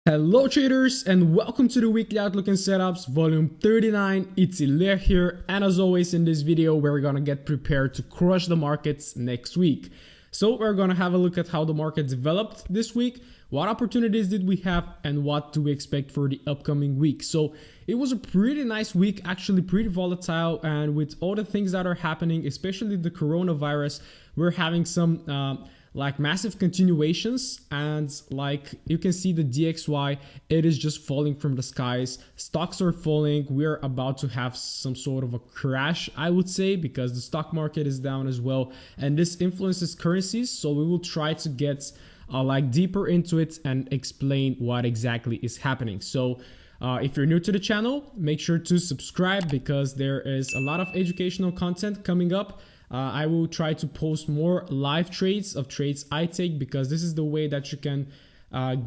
Hello traders, and welcome to the weekly outlook and setups volume 39. It's Iliya here, and as always in this video we're gonna get prepared to crush the markets next week. So we're gonna have a look at how the market developed this week, what opportunities did we have, and what do we expect for the upcoming week. So it was a pretty nice week, actually pretty volatile, and with all the things that are happening, especially the coronavirus, we're having some like massive continuations, and like you can see the DXY, it is just falling from the skies. Stocks are falling. We're about to have some sort of a crash, I would say, because the stock market is down as well, and this influences currencies. So we will try to get like deeper into it and explain what exactly is happening. So if you're new to the channel, make sure to subscribe because there is a lot of educational content coming up. I will try to post more live trades of trades I take, because this is the way that you can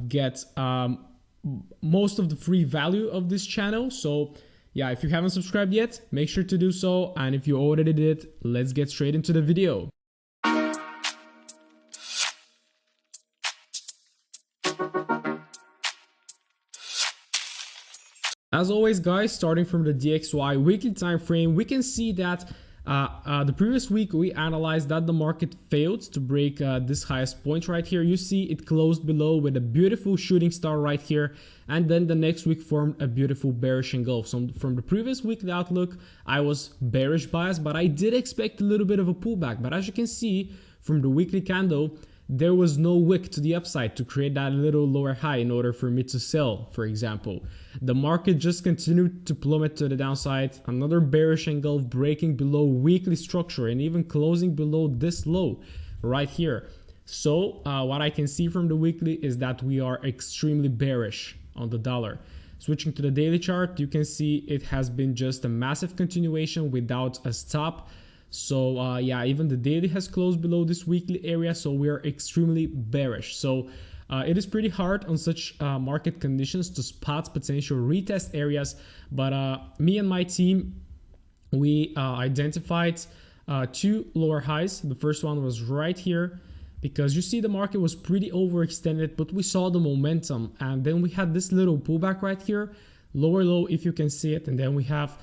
get most of the free value of this channel. So yeah, if you haven't subscribed yet, make sure to do so. And if you already did, let's get straight into the video. As always, guys, starting from the DXY weekly time frame, we can see that the previous week we analyzed that the market failed to break this highest point right here. You see it closed below with a beautiful shooting star right here, and then the next week formed a beautiful bearish engulf. So from the previous weekly outlook, I was bearish biased, but I did expect a little bit of a pullback. But as you can see from the weekly candle, there was no wick to the upside to create that little lower high in order for me to sell, for example. The market just continued to plummet to the downside. Another bearish engulf, breaking below weekly structure and even closing below this low right here. So what I can see from the weekly is that we are extremely bearish on the dollar. Switching to the daily chart, you can see it has been just a massive continuation without a stop. So yeah, even the daily has closed below this weekly area, so we are extremely bearish. So it is pretty hard on such market conditions to spot potential retest areas, but me and my team, we identified two lower highs. The first one was right here, because you see the market was pretty overextended, but we saw the momentum, and then we had this little pullback right here, lower low if you can see it, and then we have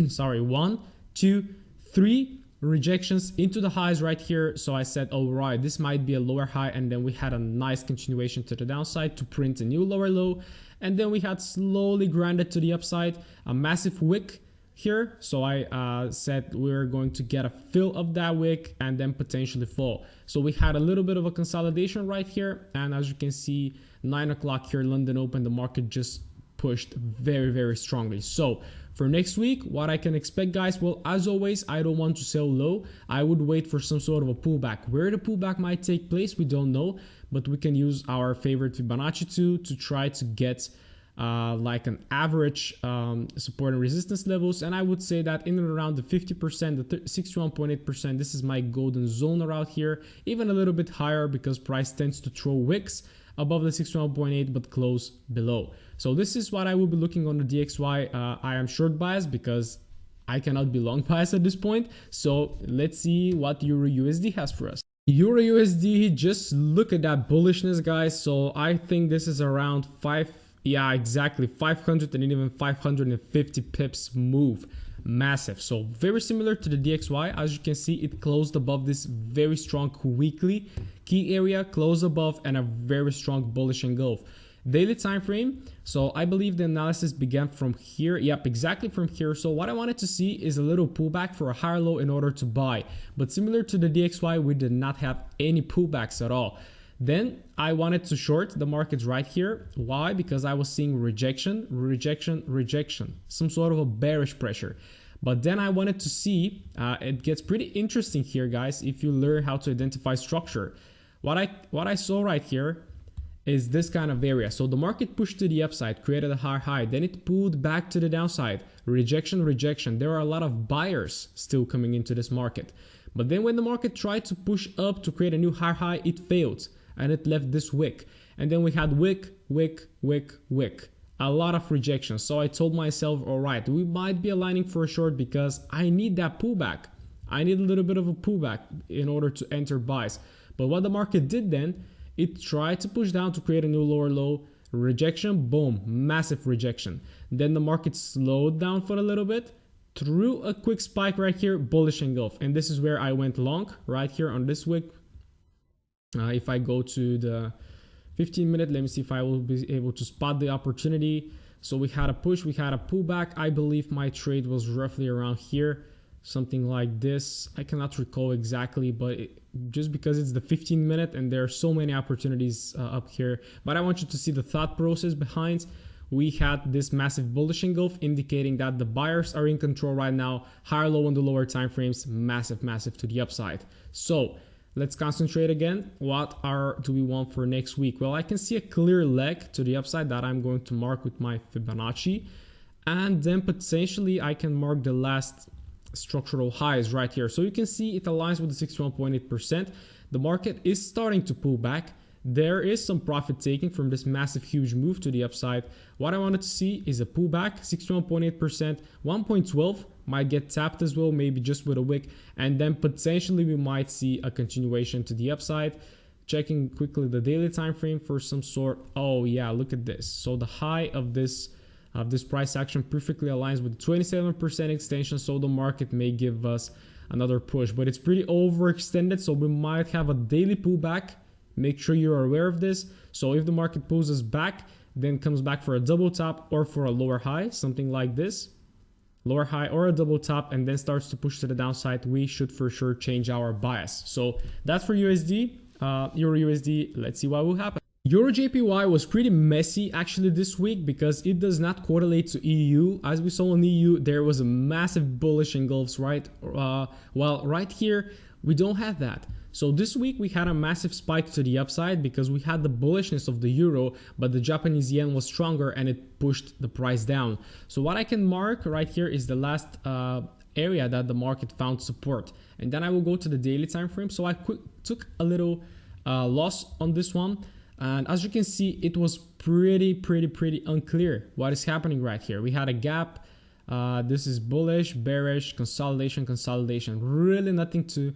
sorry, 1, 2, 3 rejections into the highs right here. So I said, all right, this might be a lower high, and then we had a nice continuation to the downside to print a new lower low, and then we had slowly grinded to the upside, a massive wick here. So I said we're going to get a fill of that wick and then potentially fall. So we had a little bit of a consolidation right here, and as you can see, 9 o'clock here London open, the market just pushed very strongly. So for next week, what I can expect, guys, well, as always, I don't want to sell low. I would wait for some sort of a pullback. Where the pullback might take place, we don't know, but we can use our favorite Fibonacci to try to get like an average support and resistance levels. And I would say that in and around the 50%, the 61.8%, this is my golden zone around here, even a little bit higher, because price tends to throw wicks above the 61.8 but close below. So this is what I will be looking on the DXY. I am short biased because I cannot be long biased at this point. So let's see what Euro USD has for us. Euro USD, just look at that bullishness, guys. So I think this is around 500 and even 550 pips move. Massive. So very similar to the DXY. As you can see, it closed above this very strong weekly key area, closed above, and a very strong bullish engulf. Daily time frame, so I believe the analysis began from here. Yep, exactly from here. So what I wanted to see is a little pullback for a higher low in order to buy, but similar to the DXY, we did not have any pullbacks at all. Then I wanted to short the markets right here. Why? Because I was seeing rejection, some sort of a bearish pressure. But then I wanted to see, it gets pretty interesting here, guys, if you learn how to identify structure. What I saw right here is this kind of area. So the market pushed to the upside, created a higher high, then it pulled back to the downside, rejection. There are a lot of buyers still coming into this market. But then when the market tried to push up to create a new higher high, it failed, and it left this wick. And then we had wick. A lot of rejection. So I told myself, all right, we might be aligning for a short because I need that pullback. I need a little bit of a pullback in order to enter buys. But what the market did then, it tried to push down to create a new lower low, rejection, boom, massive rejection. Then the market slowed down for a little bit, through a quick spike right here, bullish engulf. And this is where I went long right here on this wick. If I go to the 15-minute, let me see if I will be able to spot the opportunity. So we had a push, we had a pullback. I believe my trade was roughly around here, something like this. I cannot recall exactly, but just because it's the 15-minute and there are so many opportunities up here. But I want you to see the thought process behind. We had this massive bullish engulf indicating that the buyers are in control right now. Higher low on the lower time frames, massive to the upside. So let's concentrate again. What do we want for next week? Well, I can see a clear leg to the upside that I'm going to mark with my Fibonacci, and then potentially I can mark the last structural highs right here. So you can see it aligns with the 61.8%. The market is starting to pull back. There is some profit taking from this massive huge move to the upside. What I wanted to see is a pullback, 61.8%, 1.12 might get tapped as well, maybe just with a wick, and then potentially we might see a continuation to the upside. Checking quickly the daily time frame for some sort. Oh yeah, look at this. So the high of this price action perfectly aligns with 27% extension, so the market may give us another push, but it's pretty overextended, so we might have a daily pullback. Make sure you're aware of this. So if the market pulls us back, then comes back for a double top or for a lower high, something like this, lower high or a double top, and then starts to push to the downside, we should for sure change our bias. So that's for USD, Euro USD. Let's see what will happen. Euro JPY was pretty messy actually this week because it does not correlate to EU. As we saw in EU, there was a massive bullish engulfs, right? While right here, we don't have that. So this week we had a massive spike to the upside because we had the bullishness of the euro, but the Japanese yen was stronger and it pushed the price down. So what I can mark right here is the last area that the market found support. And then I will go to the daily time frame. So I took a little loss on this one. And as you can see, it was pretty unclear what is happening right here. We had a gap. This is bullish, bearish, consolidation. Really nothing to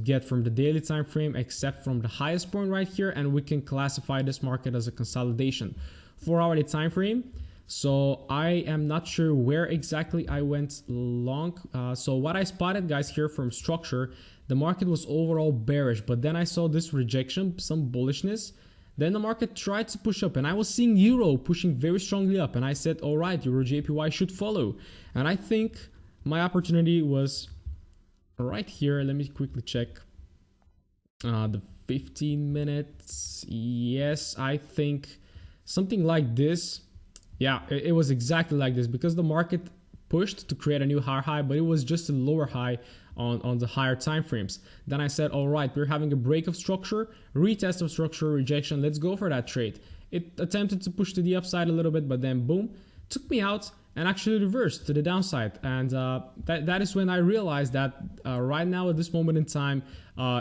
get from the daily time frame except from the highest point right here, and we can classify this market as a consolidation. 4-hourly time frame. So I am not sure where exactly I went long. So what I spotted, guys, here from structure, the market was overall bearish, but then I saw this rejection, some bullishness. Then the market tried to push up, and I was seeing euro pushing very strongly up, and I said, all right, Euro JPY should follow. And I think my opportunity was right here. Let me quickly check the 15 minutes. Yes, I think something like this. Yeah, it was exactly like this because the market pushed to create a new higher high, but it was just a lower high on the higher time frames. Then I said, all right, we're having a break of structure, retest of structure, rejection. Let's go for that trade. It attempted to push to the upside a little bit, but then boom, took me out and actually reversed to the downside. And that is when I realized that right now at this moment in time,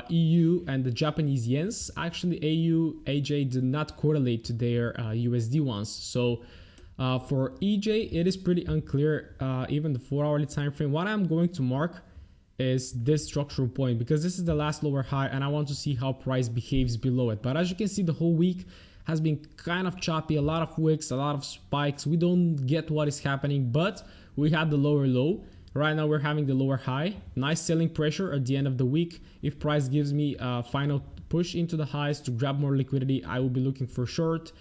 EU and the Japanese yens, actually AU, AJ did not correlate to their USD ones. So for EJ, it is pretty unclear, even the 4-hourly time frame. What I'm going to mark is this structural point because this is the last lower high and I want to see how price behaves below it. But as you can see, the whole week has been kind of choppy, a lot of wicks, a lot of spikes. We don't get what is happening, but we had the lower low. Right now we're having the lower high. Nice selling pressure at the end of the week. If price gives me a final push into the highs to grab more liquidity, I will be looking for short.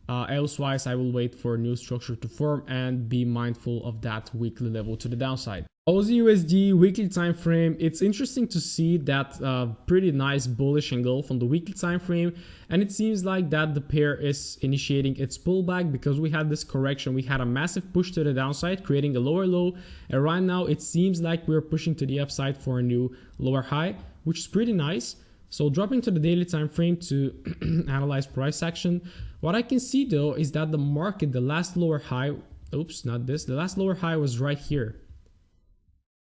Elsewise, I will wait for a new structure to form and be mindful of that weekly level to the downside. Aussie USD weekly time frame. It's interesting to see that pretty nice bullish engulf on the weekly time frame, and it seems like that the pair is initiating its pullback because we had this correction. We had a massive push to the downside, creating a lower low, and right now it seems like we're pushing to the upside for a new lower high, which is pretty nice. So dropping to the daily time frame to analyze price action, what I can see though is that the market, the last lower high, oops, not this, the last lower high was right here.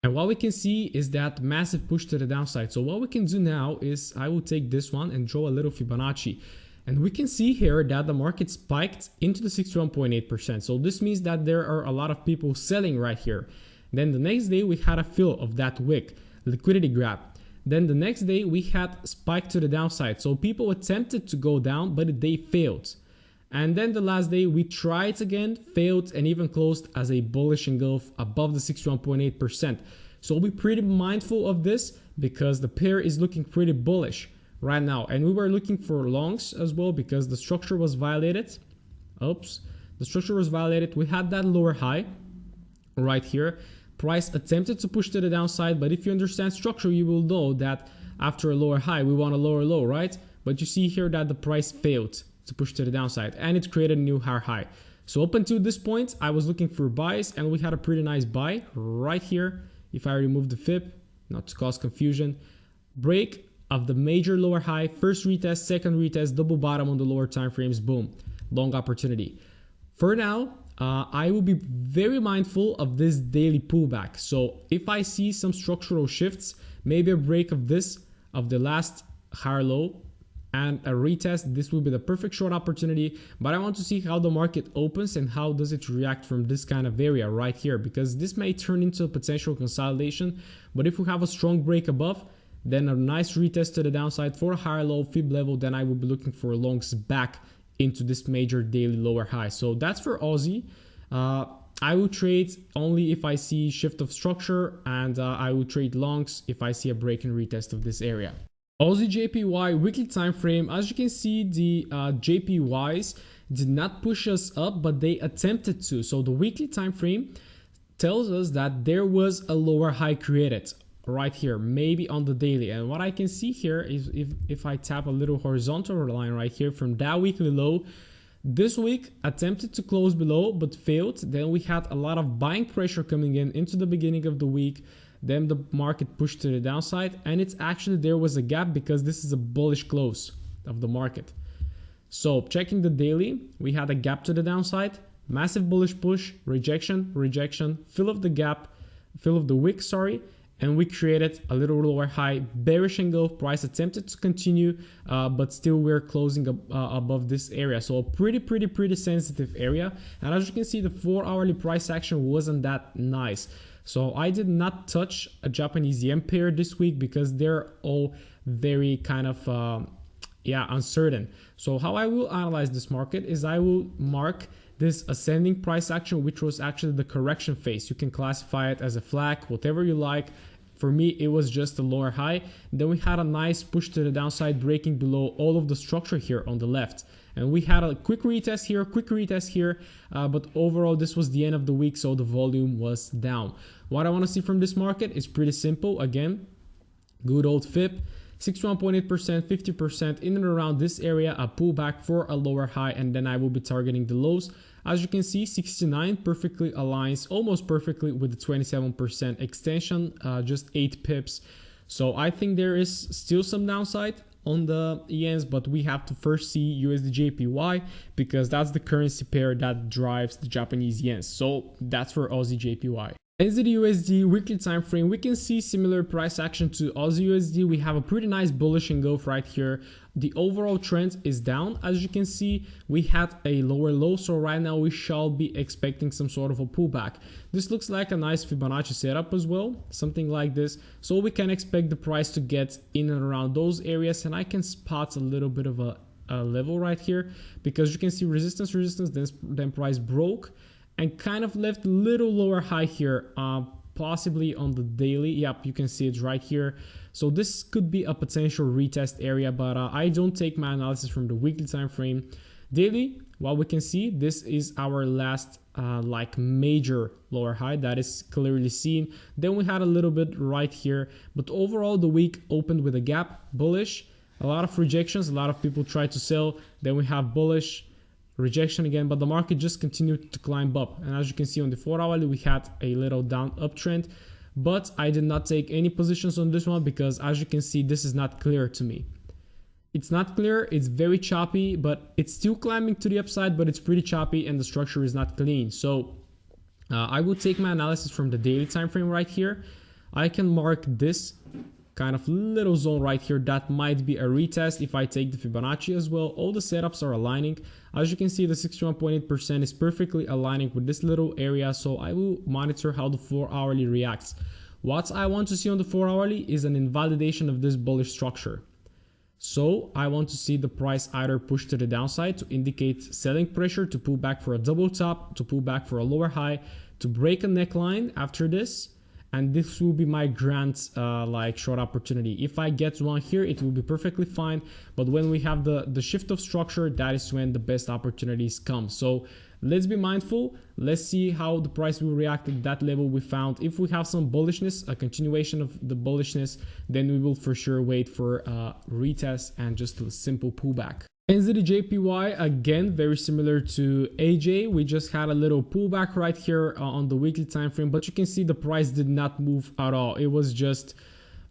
And what we can see is that massive push to the downside. So what we can do now is I will take this one and draw a little Fibonacci. And we can see here that the market spiked into the 61.8%. So this means that there are a lot of people selling right here. Then the next day we had a fill of that wick, liquidity grab. Then the next day we had spike to the downside. So people attempted to go down, but they failed. And then the last day we tried again, failed, and even closed as a bullish engulf above the 61.8%. So we'll be pretty mindful of this because the pair is looking pretty bullish right now. And we were looking for longs as well because the structure was violated. Oops, the structure was violated. We had that lower high right here. Price attempted to push to the downside, but if you understand structure, you will know that after a lower high, we want a lower low, right? But you see here that the price failed to push to the downside and it created a new higher high. So up until this point, I was looking for buys and we had a pretty nice buy right here. If I remove the fib, not to cause confusion, break of the major lower high, first retest, second retest, double bottom on the lower time frames, boom, long opportunity. For now, I will be very mindful of this daily pullback. So if I see some structural shifts, maybe a break of this, of the last higher low, and a retest, this will be the perfect short opportunity. But I want to see how the market opens and how does it react from this kind of area right here, because this may turn into a potential consolidation. But if we have a strong break above, then a nice retest to the downside for a higher low fib level, then I will be looking for longs back into this major daily lower high. So that's for Aussie. I will trade only if I see shift of structure, and I will trade longs if I see a break and retest of this area. Aussie JPY weekly time frame. As you can see, the JPYs did not push us up, but they attempted to. So the weekly time frame tells us that there was a lower high created right here, maybe on the daily. And what I can see here is if I tap a little horizontal line right here from that weekly low, this week attempted to close below but failed. Then we had a lot of buying pressure coming in into the beginning of the week. Then the market pushed to the downside, and it's actually there was a gap because this is a bullish close of the market. So checking the daily, we had a gap to the downside, massive bullish push, rejection, rejection, fill of the gap, fill of the wick, sorry, and we created a little lower high, bearish engulf. Price attempted to continue, but still we're closing above this area. So a pretty sensitive area. And as you can see, the 4-hourly price action wasn't that nice. So I did not touch a Japanese yen pair this week because they're all very kind of uncertain. So how I will analyze this market is I will mark this ascending price action, which was actually the correction phase. You can classify it as a flag, whatever you like. For me, it was just a lower high. Then we had a nice push to the downside, breaking below all of the structure here on the left. And we had a quick retest here, but overall this was the end of the week, so the volume was down. What I want to see from this market is pretty simple. Again, good old fib, 61.8%, 50% in and around this area, a pullback for a lower high, and then I will be targeting the lows. As you can see, 69 perfectly aligns, almost perfectly with the 27% extension, just 8 pips. So I think there is still some downside on the yens, but we have to first see USD JPY because that's the currency pair that drives the Japanese yen. So that's for Aussie JPY. NZD/USD weekly time frame, we can see similar price action to Aussie USD. We have a pretty nice bullish engulf right here. The overall trend is down. As you can see, we had a lower low, so right now we shall be expecting some sort of a pullback. This looks like a nice Fibonacci setup as well, something like this. So we can expect the price to get in and around those areas, and I can spot a little bit of a level right here because you can see resistance, then price broke and kind of left a little lower high here, possibly on the daily. Yep, you can see it right here. So this could be a potential retest area, but I don't take my analysis from the weekly time frame. Daily, what we can see, this is our last like major lower high that is clearly seen. Then we had a little bit right here, but overall the week opened with a gap, bullish, a lot of rejections, a lot of people tried to sell. Then we have bullish, rejection again, but the market just continued to climb up. And as you can see on the 4-hourly, we had a little down uptrend, but I did not take any positions on this one because as you can see, this is not clear to me. It's not clear, it's very choppy, but it's still climbing to the upside, but it's pretty choppy and the structure is not clean. So I will take my analysis from the daily time frame right here. I can mark this kind of little zone right here that might be a retest if I take the Fibonacci as well. All the setups are aligning. As you can see, the 61.8% is perfectly aligning with this little area, so I will monitor how the 4-hourly reacts. What I want to see on the 4-hourly is an invalidation of this bullish structure. So I want to see the price either push to the downside to indicate selling pressure, to pull back for a double top, to pull back for a lower high, to break a neckline after this. And this will be my grand like short opportunity. If I get one here, it will be perfectly fine. But when we have the shift of structure, that is when the best opportunities come. So let's be mindful. Let's see how the price will react at that level we found. If we have some bullishness, a continuation of the bullishness, then we will for sure wait for a retest and just a simple pullback. NZD-JPY, again, very similar to AJ. We just had a little pullback right here on the weekly time frame, but you can see the price did not move at all. It was just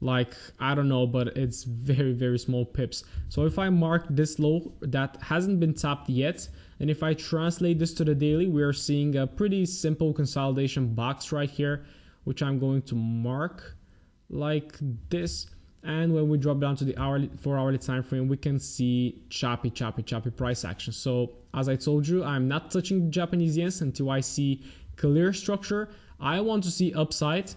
like, I don't know, but it's very, very small pips. So if I mark this low that hasn't been tapped yet, and if I translate this to the daily, we are seeing a pretty simple consolidation box right here, which I'm going to mark like this. And when we drop down to the hourly, 4-hourly time frame, we can see choppy price action. So as I told you, I'm not touching the Japanese yen until I see clear structure. I want to see upside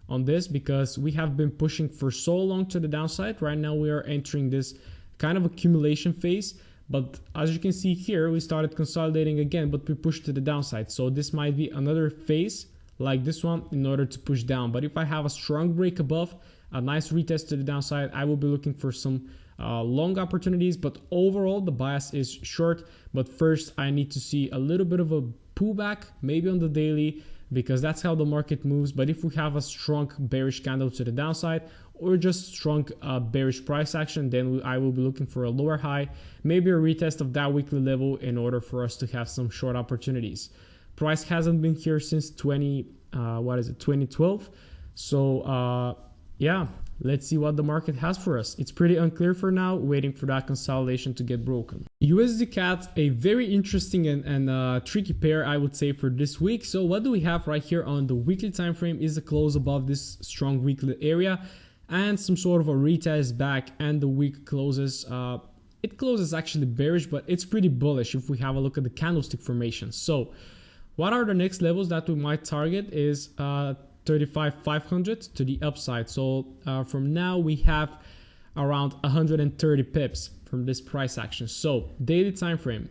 on this because we have been pushing for so long to the downside. Right now we are entering this kind of accumulation phase. But as you can see here, we started consolidating again, but we pushed to the downside. So this might be another phase like this one in order to push down. But if I have a strong break above, a nice retest to the downside, I will be looking for some long opportunities. But overall, the bias is short. But first, I need to see a little bit of a pullback, maybe on the daily, because that's how the market moves. But if we have a strong bearish candle to the downside or just strong bearish price action, then I will be looking for a lower high, maybe a retest of that weekly level in order for us to have some short opportunities. Price hasn't been here since 2012. So yeah, let's see what the market has for us. It's pretty unclear for now, waiting for that consolidation to get broken. USD CAD, a very interesting and tricky pair, I would say, for this week. So what do we have right here on the weekly time frame is a close above this strong weekly area and some sort of a retest back, and the week closes. It closes actually bearish, but it's pretty bullish if we have a look at the candlestick formation. So what are the next levels that we might target is 35,500 to the upside. So from now we have around 130 pips from this price action. So daily time frame,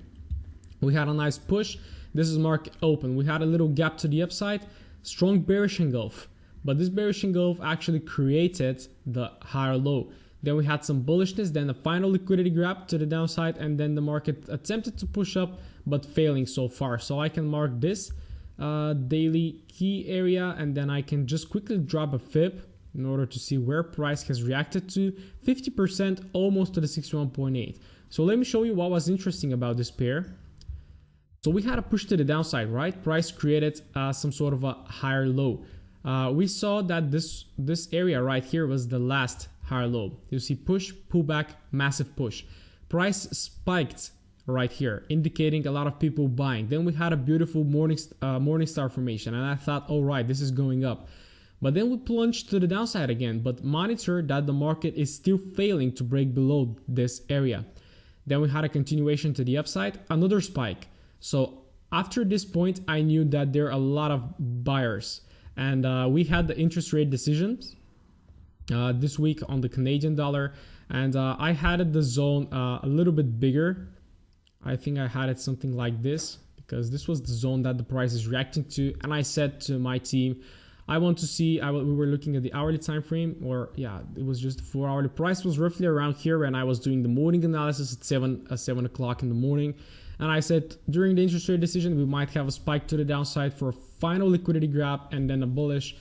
we had a nice push. This is market open. We had a little gap to the upside, strong bearish engulf, but this bearish engulf actually created the higher low. Then we had some bullishness, then a final liquidity grab to the downside, and then the market attempted to push up but failing so far. So I can mark this daily key area, and then I can just quickly drop a fib in order to see where price has reacted to 50%, almost to the 61.8. So let me show you what was interesting about this pair. So we had a push to the downside, right? Price created some sort of a higher low. We saw that this area right here was the last higher low. You see push, pullback, massive push. Price spiked right here, indicating a lot of people buying. Then we had a beautiful morning star formation, and I thought, all right, this is going up. But then we plunged to the downside again, but monitor that the market is still failing to break below this area. Then we had a continuation to the upside, another spike. So after this point, I knew that there are a lot of buyers, and we had the interest rate decisions this week on the Canadian dollar, and I had the zone a little bit bigger. I think I had it something like this, because this was the zone that the price is reacting to. And I said to my team, I want to see, we were looking at the hourly time frame, or yeah, it was just 4 hourly. Price was roughly around here when I was doing the morning analysis at 7 o'clock in the morning. And I said during the interest rate decision, we might have a spike to the downside for a final liquidity grab and then a bullish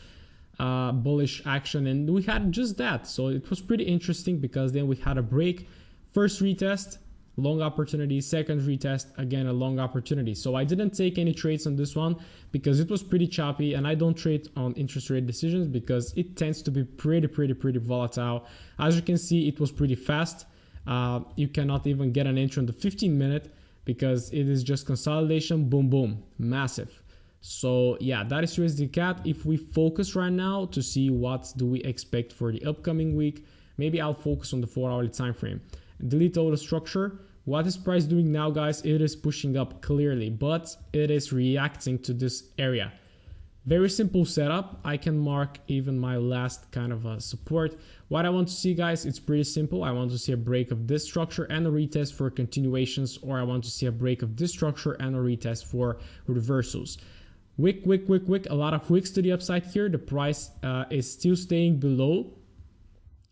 action. And we had just that. So it was pretty interesting, because then we had a break, first retest, long opportunity, second retest, again a long opportunity. So I didn't take any trades on this one because it was pretty choppy, and I don't trade on interest rate decisions because it tends to be pretty volatile. As you can see, it was pretty fast. You cannot even get an entry on the 15-minute because it is just consolidation, boom boom, massive. So yeah, that is USD CAD. If we focus right now to see what do we expect for the upcoming week, maybe I'll focus on the 4 hourly time frame. Delete all the structure. What is price doing now, guys? It is pushing up clearly, but it is reacting to this area. Very simple setup. I can mark even my last kind of support. What I want to see, guys, it's pretty simple. I want to see a break of this structure and a retest for continuations, or I want to see a break of this structure and a retest for reversals. Wick, a lot of wicks to the upside here. The price is still staying below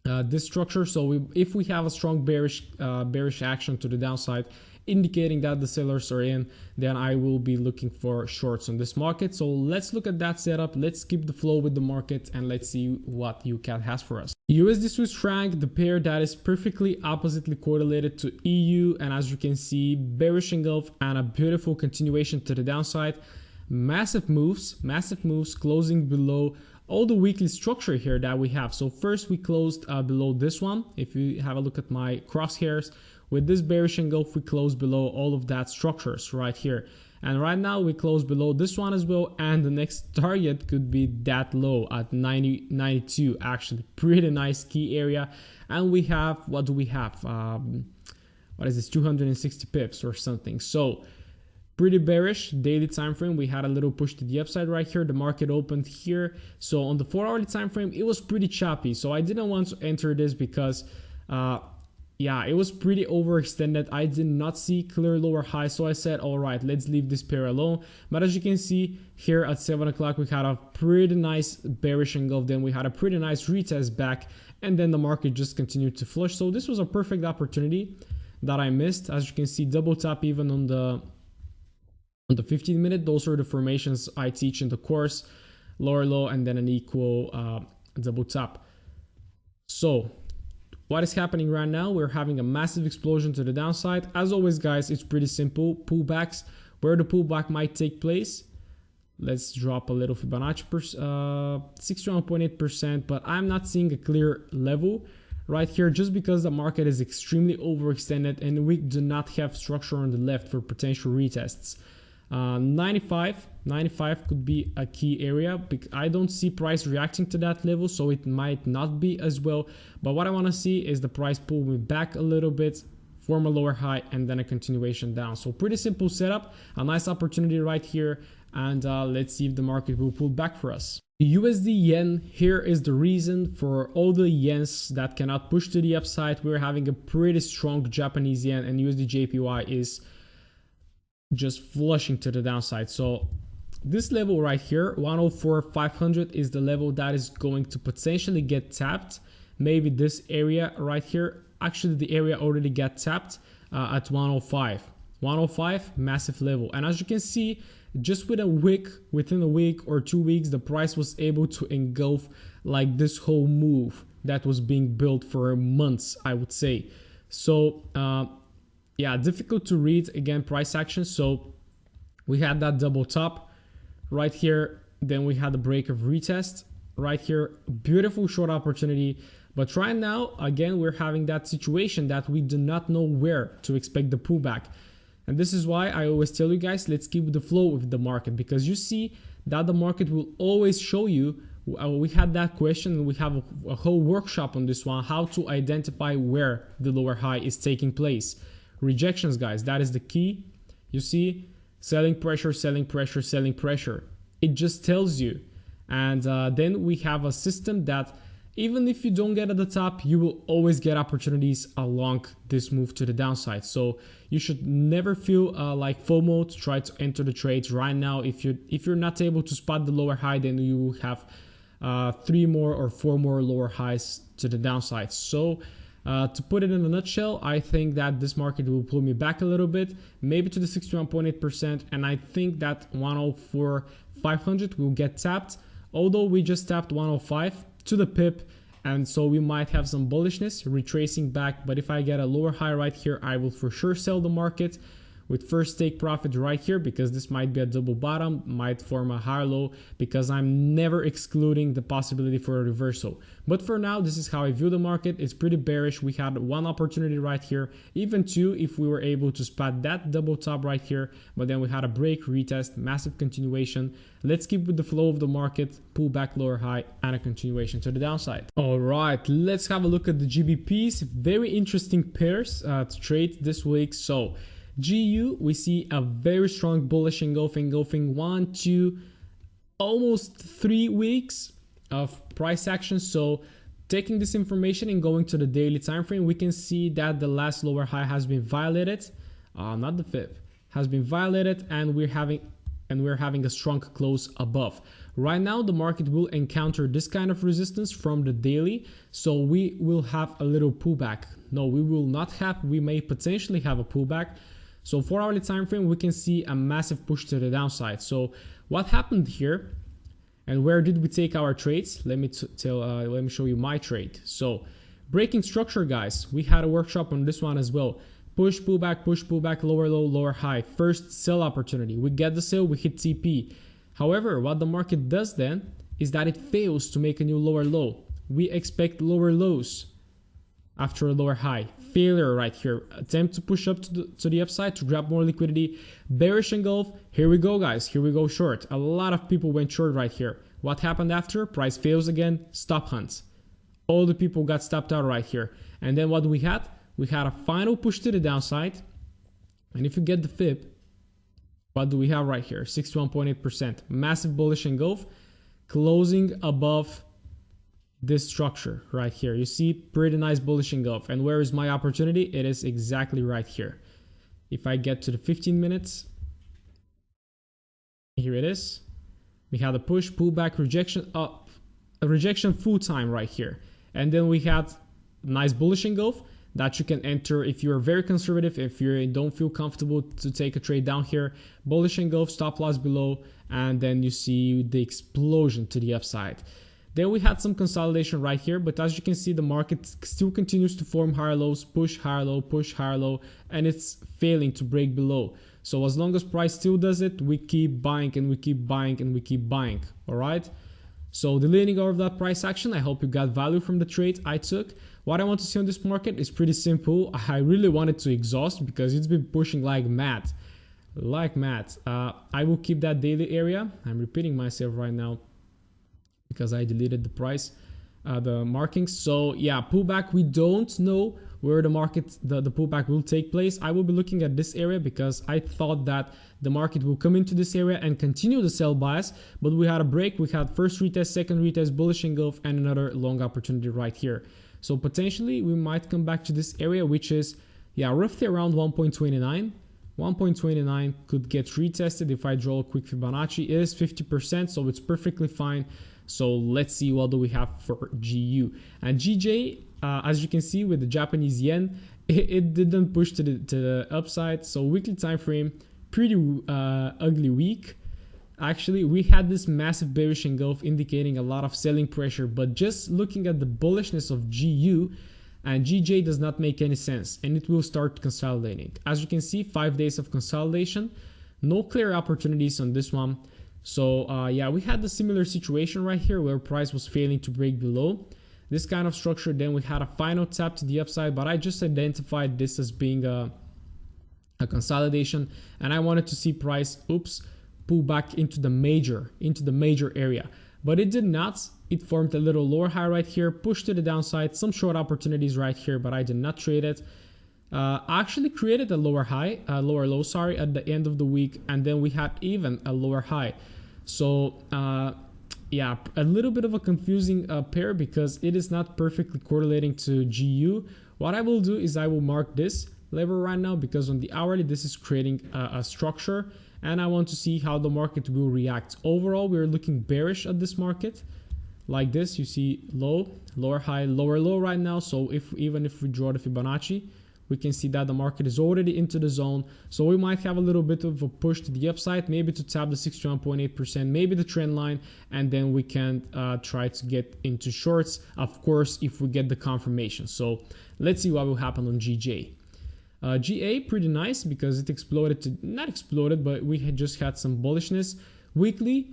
this structure. So if we have a strong bearish action to the downside, indicating that the sellers are in, then I will be looking for shorts on this market. So let's look at that setup. Let's keep the flow with the market and let's see what UCAD has for us. USD Swiss franc, the pair that is perfectly oppositely correlated to EU, and as you can see, bearish engulf and a beautiful continuation to the downside. Massive moves, closing below all the weekly structure here that we have. So first we closed below this one. If you have a look at my crosshairs, with this bearish engulf, we close below all of that structures right here. And right now we close below this one as well. And the next target could be that low at 92, actually pretty nice key area. And we have, what do we have? What is this? 260 pips or something. So pretty bearish daily time frame. We had a little push to the upside right here. The market opened here. So on the 4-hourly time frame, it was pretty choppy. So I didn't want to enter this because yeah, it was pretty overextended. I did not see clear lower high, so I said, all right, let's leave this pair alone. But as you can see here at 7 o'clock, we had a pretty nice bearish engulf. Then we had a pretty nice retest back, and then the market just continued to flush. So this was a perfect opportunity that I missed. As you can see, double top even on the 15-minute. Those are the formations I teach in the course: lower low and then an equal double top. So what is happening right now? We're having a massive explosion to the downside. As always, guys, it's pretty simple. Pullbacks, where the pullback might take place. Let's drop a little Fibonacci, 61.8%, but I'm not seeing a clear level right here just because the market is extremely overextended and we do not have structure on the left for potential retests. 95 could be a key area, because I don't see price reacting to that level, so it might not be as well. But what I want to see is the price pull me back a little bit, form a lower high, and then a continuation down. So pretty simple setup, a nice opportunity right here, and let's see if the market will pull back for us. The USD yen, here is the reason for all the yens that cannot push to the upside. We're having a pretty strong Japanese yen, and USD JPY is just flushing to the downside. So this level right here, 104.500, is the level that is going to potentially get tapped. Maybe this area right here. Actually, the area already got tapped at 105. 105, massive level. And as you can see, just within a week or 2 weeks, the price was able to engulf like this whole move that was being built for months, I would say. So yeah, difficult to read again price action. So we had that double top right here, then we had the break of retest right here. Beautiful short opportunity, but right now again we're having that situation that we do not know where to expect the pullback. And this is why I always tell you guys, let's keep the flow with the market, because you see that the market will always show you. We had that question and we have a whole workshop on this one, how to identify where the lower high is taking place. Rejections, guys, that is the key. You see, selling pressure, selling pressure, selling pressure. It just tells you. And then we have a system that even if you don't get at the top, you will always get opportunities along this move to the downside. So you should never feel like FOMO to try to enter the trades right now. If you're not able to spot the lower high, then you will have 3 more or 4 more lower highs to the downside. So to put it in a nutshell, I think that this market will pull me back a little bit, maybe to the 61.8%, and I think that 104.500 will get tapped, although we just tapped 105 to the pip, and so we might have some bullishness retracing back. But if I get a lower high right here, I will for sure sell the market with first take profit right here, because this might be a double bottom, might form a higher low, because I'm never excluding the possibility for a reversal. But for now, this is how I view the market. It's pretty bearish. We had one opportunity right here, even 2 if we were able to spot that double top right here, but then we had a break, retest, massive continuation. Let's keep with the flow of the market, pull back lower high, and a continuation to the downside. All right, let's have a look at the GBPs. Very interesting pairs to trade this week. So GU, we see a very strong bullish engulfing 1, 2, almost 3 weeks of price action. So taking this information and going to the daily time frame, we can see that the last lower high has been violated, not the fib, has been violated, and we're having a strong close above. Right now the market will encounter this kind of resistance from the daily, so we will have a little pullback. No, we will not have, we may potentially have a pullback. So 4 hourly time frame, we can see a massive push to the downside. So what happened here and where did we take our trades? Let me show you my trade. So breaking structure, guys, we had a workshop on this one as well. Push, pullback, lower low, lower high. First sell opportunity. We get the sale, we hit TP. However, what the market does then is that it fails to make a new lower low. We expect lower lows after a lower high. Failure right here. Attempt to push up to the upside to grab more liquidity. Bearish engulf. Here we go, guys. Here we go short. A lot of people went short right here. What happened after? Price fails again. Stop hunt. All the people got stopped out right here. And then what we had? We had a final push to the downside. And if you get the fib, what do we have right here? 61.8%. Massive bullish engulf. Closing above this structure right here. You see pretty nice bullish engulf. And where is my opportunity? It is exactly right here. If I get to the 15 minutes, here it is. We had a push, pullback, rejection, a rejection full time right here. And then we had nice bullish engulf that you can enter if you're very conservative, if you don't feel comfortable to take a trade down here. Bullish engulf, stop loss below, and then you see the explosion to the upside. Then we had some consolidation right here, but as you can see, the market still continues to form higher lows, push higher low, push higher low, and it's failing to break below. So as long as price still does it, we keep buying and we keep buying and we keep buying. All right. So deleting all of that price action, I hope you got value from the trade I took. What I want to see on this market is pretty simple. I really wanted to exhaust because it's been pushing like mad. I will keep that daily area. I'm repeating myself right now because I deleted the price, the markings. So yeah, pullback, we don't know where the market, the pullback will take place. I will be looking at this area because I thought that the market will come into this area and continue the sell bias, but we had a break. We had first retest, second retest, bullish engulf, and another long opportunity right here. So potentially we might come back to this area, which is, yeah, roughly around 1.29. 1.29 could get retested if I draw a quick Fibonacci. It is 50%, so it's perfectly fine. So let's see what do we have for GU. And GJ, as you can see with the Japanese yen, it didn't push to the upside. So weekly time frame, pretty ugly week. Actually, we had this massive bearish engulf indicating a lot of selling pressure, but just looking at the bullishness of GU and GJ does not make any sense, and it will start consolidating. As you can see, 5 days of consolidation, no clear opportunities on this one. So yeah, we had the similar situation right here where price was failing to break below this kind of structure. Then we had a final tap to the upside, but I just identified this as being a consolidation, and I wanted to see price, pull back into the major area, but it did not. It formed a little lower high right here, pushed to the downside, some short opportunities right here, but I did not trade it. Actually created a lower low, sorry, at the end of the week, and then we had even a lower high. So yeah, a little bit of a confusing pair because it is not perfectly correlating to GU. What I will do is I will mark this level right now because on the hourly this is creating a structure, and I want to see how the market will react. Overall, we're looking bearish at this market. Like this, you see low, lower high, lower low right now. So even if we draw the Fibonacci, we can see that the market is already into the zone. So we might have a little bit of a push to the upside, maybe to tap the 61.8%, maybe the trend line, and then we can try to get into shorts, of course, if we get the confirmation. So let's see what will happen on GJ. GA, pretty nice because it exploded to, not exploded, but we had just had some bullishness. Weekly,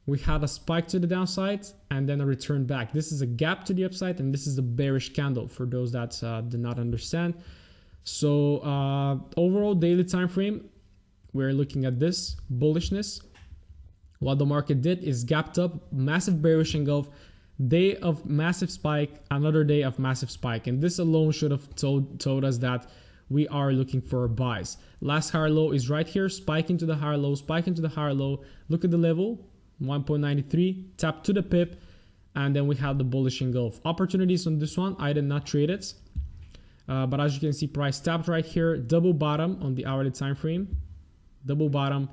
we had a spike to the downside and then a return back. This is a gap to the upside, and this is a bearish candle for those that did not understand. So overall daily time frame, we're looking at this bullishness. What the market did is gapped up, massive bearish engulf, day of massive spike, another day of massive spike, and this alone should have told us that we are looking for buys. Last higher low is right here, spike into the higher low, spike into the higher low. Look at the level, 1.93, tap to the pip, and then we have the bullish engulf. Opportunities on this one, I did not trade it. But as you can see, price tapped right here, double bottom on the hourly time frame, double bottom,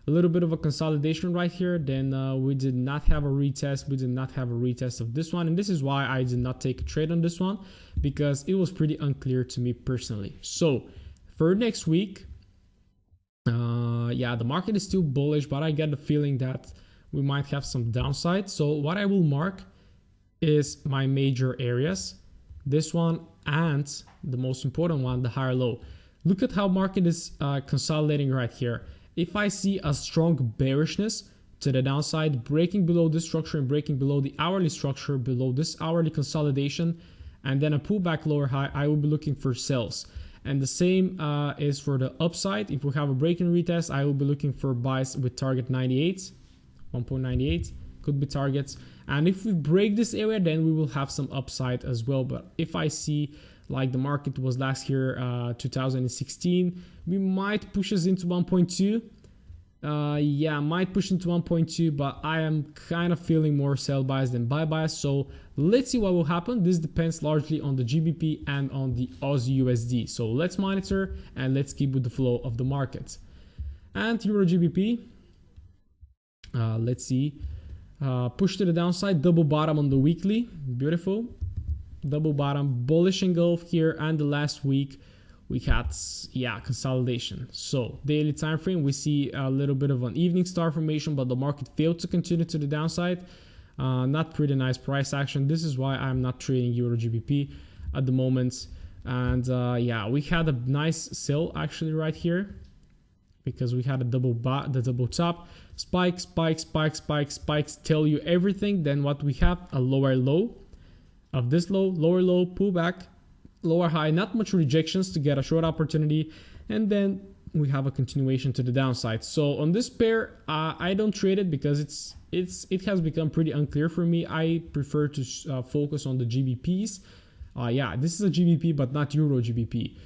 a little bit of a consolidation right here. Then we did not have a retest. We did not have a retest of this one. And this is why I did not take a trade on this one, because it was pretty unclear to me personally. So for next week, yeah, the market is still bullish, but I get the feeling that we might have some downside. So what I will mark is my major areas, this one and the most important one, the higher low. Look at how market is consolidating right here. If I see a strong bearishness to the downside, breaking below this structure and breaking below the hourly structure, below this hourly consolidation, and then a pullback lower high, I will be looking for sells. And the same is for the upside. If we have a break and retest, I will be looking for buys with target 98, 1.98 could be targets. And if we break this area, then we will have some upside as well. But if I see like the market was last year, 2016, we might push us into 1.2. Yeah, might push into 1.2, but I am kind of feeling more sell bias than buy bias. So let's see what will happen. This depends largely on the GBP and on the Aussie USD. So let's monitor and let's keep with the flow of the market. And Euro GBP, let's see, push to the downside, double bottom on the weekly, beautiful, double bottom, bullish engulf here, and the last week we had, yeah, consolidation. So daily time frame, we see a little bit of an evening star formation, but the market failed to continue to the downside. Not pretty nice price action. This is why I'm not trading Euro GBP at the moment. And yeah, we had a nice sell actually right here, because we had a double top, spikes, tell you everything. Then what we have, a lower low of this low, lower low, pullback, lower high, not much rejections to get a short opportunity, and then we have a continuation to the downside. So on this pair, I don't trade it because it has become pretty unclear for me. I prefer to focus on the GBPs. Yeah, this is a GBP, but not Euro GBP.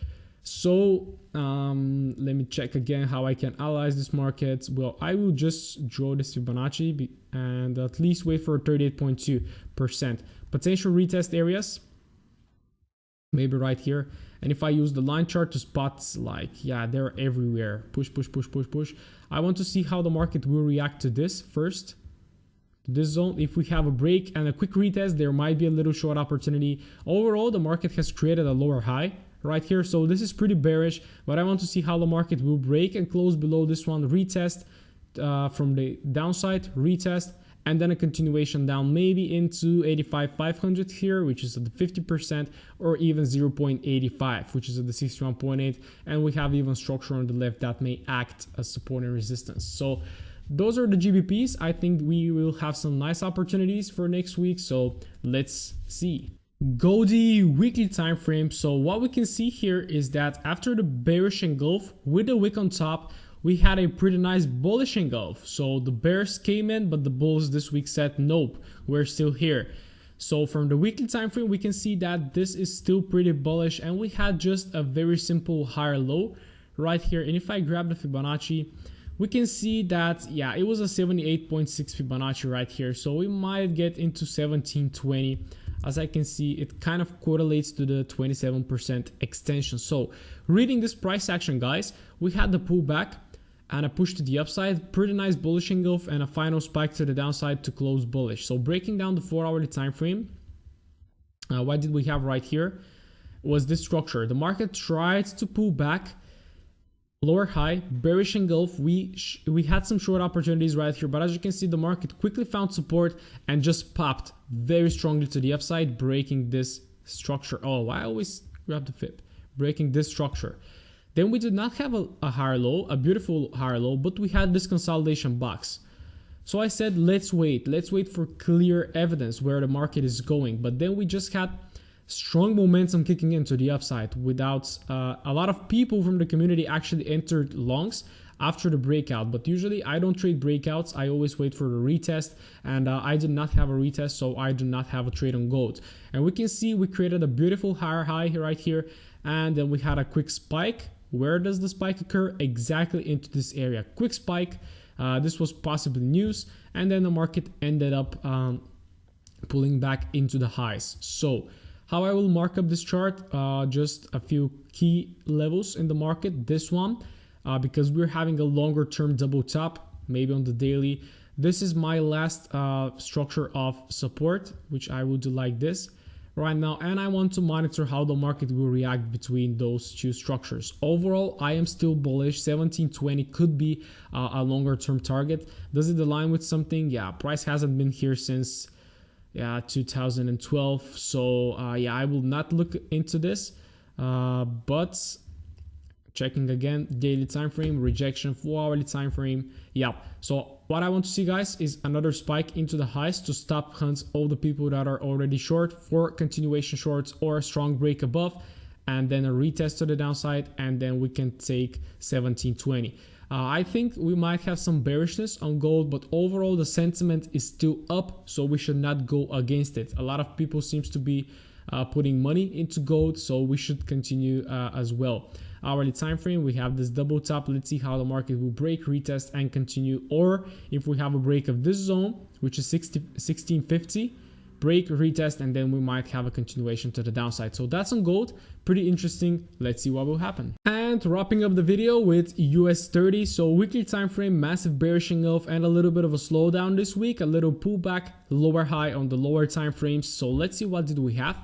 So let me check again how I can analyze this market. Well, I will just draw this Fibonacci and at least wait for 38.2%. Potential retest areas, maybe right here. And if I use the line chart to spot, like, yeah, they're everywhere. Push. I want to see how the market will react to this first. This zone, if we have a break and a quick retest, there might be a little short opportunity. Overall, the market has created a lower high right here. So this is pretty bearish, but I want to see how the market will break and close below this one, retest from the downside, retest, and then a continuation down maybe into 85,500 here, which is at the 50%, or even 0.85, which is at the 61.8. And we have even structure on the left that may act as support and resistance. So those are the GBPs. I think we will have some nice opportunities for next week. So let's see. Goldie weekly time frame. So what we can see here is that after the bearish engulf with the wick on top, we had a pretty nice bullish engulf. So the bears came in, but the bulls this week said, nope, we're still here. So from the weekly time frame, we can see that this is still pretty bullish, and we had just a very simple higher low right here. And if I grab the Fibonacci, we can see that, yeah, it was a 78.6 Fibonacci right here. So we might get into 1720. As I can see, it kind of correlates to the 27% extension. So reading this price action, guys, we had the pullback and a push to the upside, pretty nice bullish engulf, and a final spike to the downside to close bullish. So breaking down the 4-hourly time frame, what did we have right here was this structure. The market tried to pull back, lower high, bearish engulf. We had some short opportunities right here, but as you can see, the market quickly found support and just popped very strongly to the upside, breaking this structure. Oh, I always grab the fib, breaking this structure. Then we did not have a higher low, a beautiful higher low, but we had this consolidation box. So I said, let's wait for clear evidence where the market is going. But then we just had strong momentum kicking into the upside without a lot of people from the community actually entered longs after the breakout. But usually I don't trade breakouts. I always wait for the retest, and I did not have a retest, so I do not have a trade on gold. And we can see we created a beautiful higher high right here, and then we had a quick spike. Where does the spike occur? Exactly into this area. Quick spike, This was possibly news, and then the market ended up pulling back into the highs. So how I will mark up this chart, just a few key levels in the market. This one, because we're having a longer term double top, maybe on the daily. This is my last structure of support, which I will do like this right now, and I want to monitor how the market will react between those two structures. Overall, I am still bullish. 1720 could be a longer term target. Does it align with something? Yeah, price hasn't been here since 2012, so yeah, I will not look into this, but checking again, daily time frame, rejection, 4-hourly time frame. Yeah, so what I want to see, guys, is another spike into the highs to stop hunt all the people that are already short for continuation shorts, or a strong break above, and then a retest to the downside, and then we can take 1720. I think we might have some bearishness on gold, but overall the sentiment is still up, so we should not go against it. A lot of people seems to be putting money into gold, so we should continue as well. Hourly time frame, we have this double top. Let's see how the market will break, retest, and continue. Or if we have a break of this zone, which is 1650, break, retest, and then we might have a continuation to the downside. So that's on gold. Pretty interesting. Let's see what will happen. And wrapping up the video with US 30. So weekly time frame, massive bearish engulf and a little bit of a slowdown this week, a little pullback, lower high on the lower time frames. So let's see, what did we have.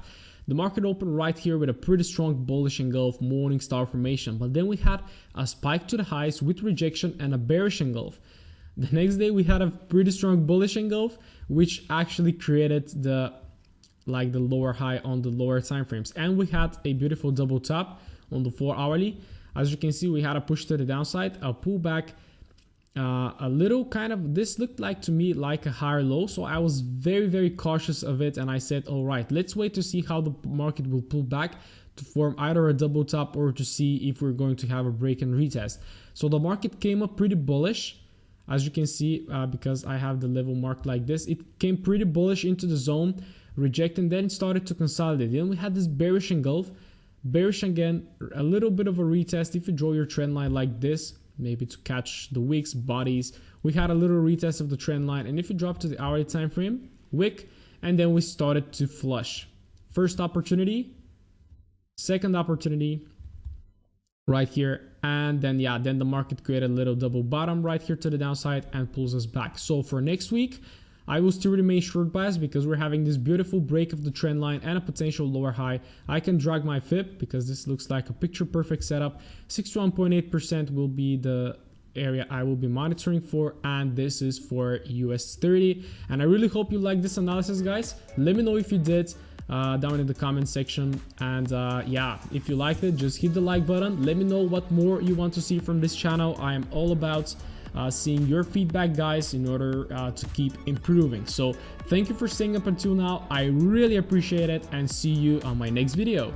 The market opened right here with a pretty strong bullish engulf, morning star formation, but then we had a spike to the highs with rejection and a bearish engulf. The next day we had a pretty strong bullish engulf, which actually created the lower high on the lower time frames, and we had a beautiful double top on the 4-hourly. As you can see, we had a push to the downside, a pullback, a little kind of, this looked like to me like a higher low, so I was very cautious of it, and I said, all right, let's wait to see how the market will pull back to form either a double top or to see if we're going to have a break and retest. So the market came up pretty bullish, as you can see, because I have the level marked like this. It came pretty bullish into the zone, rejecting, then it started to consolidate. Then we had this bearish engulf, bearish again, a little bit of a retest. If you draw your trend line like this, maybe to catch the wicks, bodies, we had a little retest of the trend line. And if you drop to the hourly time frame, wick, and then we started to flush. First opportunity, second opportunity right here, and then then the market created a little double bottom right here to the downside and pulls us back. So for next week, I will still remain short bias because we're having this beautiful break of the trend line and a potential lower high. I can drag my FIB because this looks like a picture perfect setup. 61.8% will be the area I will be monitoring for, and this is for US 30. And I really hope you like this analysis, guys. Let me know if you did down in the comment section, and yeah, if you liked it, just hit the like button. Let me know what more you want to see from this channel. I am all about seeing your feedback, guys, in order to keep improving. So thank you for staying up until now. I really appreciate it, and see you on my next video.